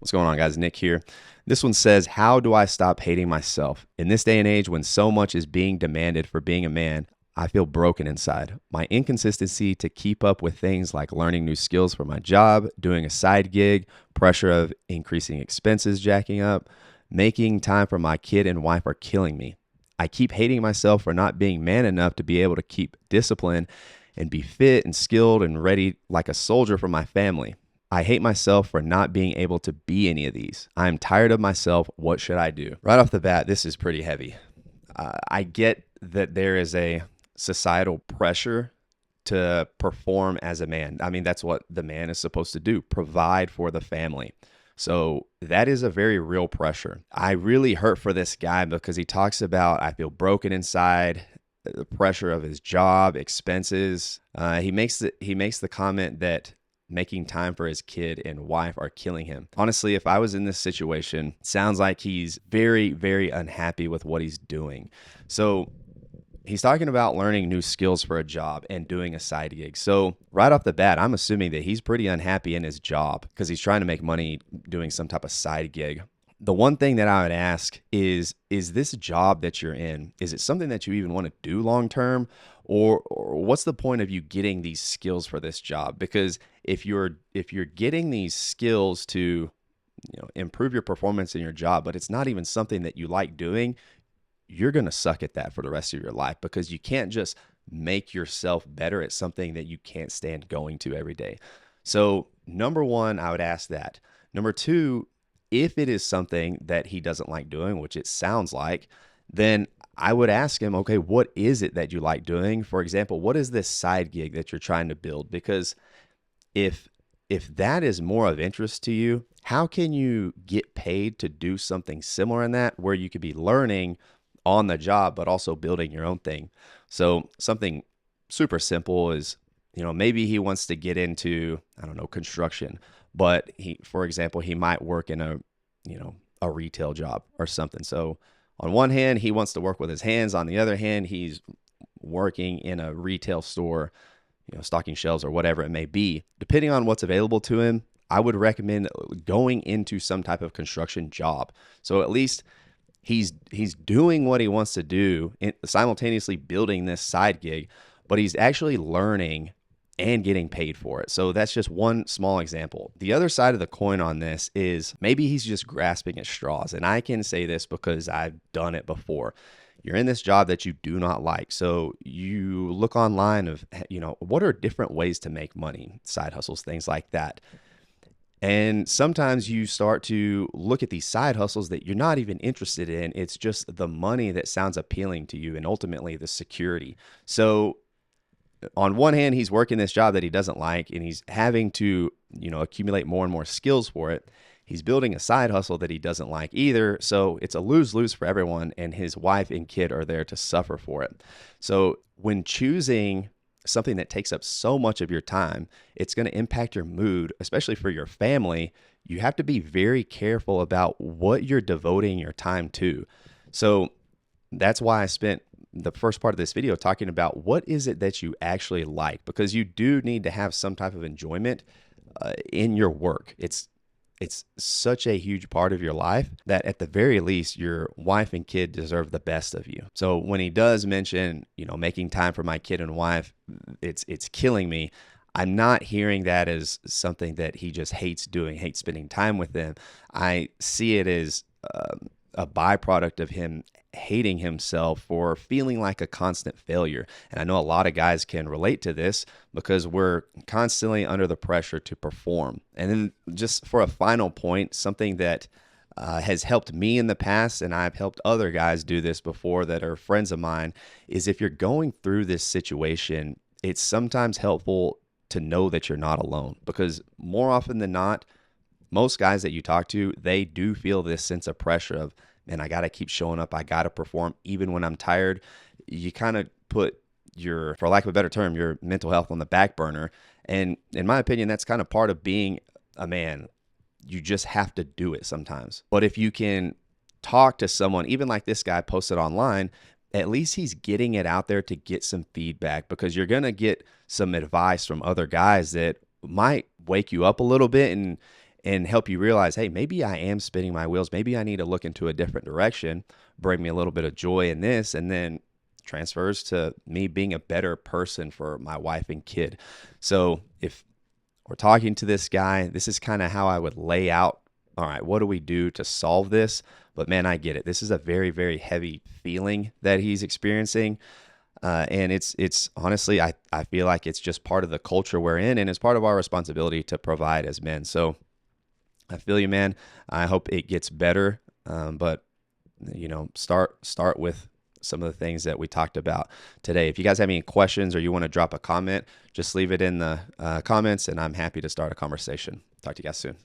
What's going on, guys? Nick here. This one says, how do I stop hating myself? In this day and age when so much is being demanded for being a man, I feel broken inside. My inconsistency to keep up with things like learning new skills for my job, doing a side gig, pressure of increasing expenses jacking up, making time for my kid and wife are killing me. I keep hating myself for not being man enough to be able to keep discipline and be fit and skilled and ready like a soldier for my family. I hate myself for not being able to be any of these. I am tired of myself. What should I do? Right off the bat, this is pretty heavy. I get that there is a societal pressure to perform as a man. I mean, that's what the man is supposed to do, provide for the family. So that is a very real pressure. I really hurt for this guy because he talks about, I feel broken inside, the pressure of his job, expenses. He makes the comment that making time for his kid and wife are killing him. Honestly, if I was in this situation, it sounds like he's very, very unhappy with what he's doing. So he's talking about learning new skills for a job and doing a side gig. So right off the bat, I'm assuming that he's pretty unhappy in his job because he's trying to make money doing some type of side gig. The one thing that I would ask is this job that you're in, is it something that you even want to do long term? Or what's the point of you getting these skills for this job? Because if you're getting these skills to, improve your performance in your job, but it's not even something that you like doing, you're going to suck at that for the rest of your life, because you can't just make yourself better at something that you can't stand going to every day. So number one, I would ask that. Number two, if it is something that he doesn't like doing, which it sounds like, then I would ask him, okay, what is it that you like doing? For example, what is this side gig that you're trying to build? Because if that is more of interest to you, how can you get paid to do something similar in that, where you could be learning on the job, but also building your own thing? So something super simple is, maybe he wants to get into, I don't know, construction, but for example, he might work in a retail job or something. So on one hand, he wants to work with his hands. On the other hand, he's working in a retail store, stocking shelves or whatever it may be. Depending on what's available to him, I would recommend going into some type of construction job. So at least he's doing what he wants to do, simultaneously building this side gig, but he's actually learning and getting paid for it. So that's just one small example. The other side of the coin on this is maybe he's just grasping at straws. And I can say this because I've done it before. You're in this job that you do not like. So you look online of, what are different ways to make money, side hustles, things like that. And sometimes you start to look at these side hustles that you're not even interested in. It's just the money that sounds appealing to you, and ultimately the security. So on one hand, he's working this job that he doesn't like, and he's having to, accumulate more and more skills for it. He's building a side hustle that he doesn't like either. So it's a lose-lose for everyone, and his wife and kid are there to suffer for it. So when choosing something that takes up so much of your time, it's going to impact your mood, especially for your family. You have to be very careful about what you're devoting your time to. So that's why I spent the first part of this video talking about what is it that you actually like, because you do need to have some type of enjoyment in your work. It's such a huge part of your life that at the very least, your wife and kid deserve the best of you. So when he does mention, making time for my kid and wife, it's killing me. I'm not hearing that as something that he just hates doing, hates spending time with them. I see it as a byproduct of him hating himself for feeling like a constant failure. And I know a lot of guys can relate to this because we're constantly under the pressure to perform. And then just for a final point, something that has helped me in the past, and I've helped other guys do this before that are friends of mine, is if you're going through this situation, it's sometimes helpful to know that you're not alone, because more often than not, most guys that you talk to, they do feel this sense of pressure of, man, I got to keep showing up. I got to perform even when I'm tired. You kind of put your, for lack of a better term, your mental health on the back burner. And in my opinion, that's kind of part of being a man. You just have to do it sometimes. But if you can talk to someone, even like this guy posted online, at least he's getting it out there to get some feedback, because you're going to get some advice from other guys that might wake you up a little bit and help you realize, hey, maybe I am spinning my wheels. Maybe I need to look into a different direction, bring me a little bit of joy in this, and then transfers to me being a better person for my wife and kid. So if we're talking to this guy, this is kind of how I would lay out, all right, what do we do to solve this? But man, I get it. This is a very, very heavy feeling that he's experiencing. And it's honestly, I feel like it's just part of the culture we're in, and it's part of our responsibility to provide as men. So I feel you, man. I hope it gets better. But start with some of the things that we talked about today. If you guys have any questions or you want to drop a comment, just leave it in the comments, and I'm happy to start a conversation. Talk to you guys soon.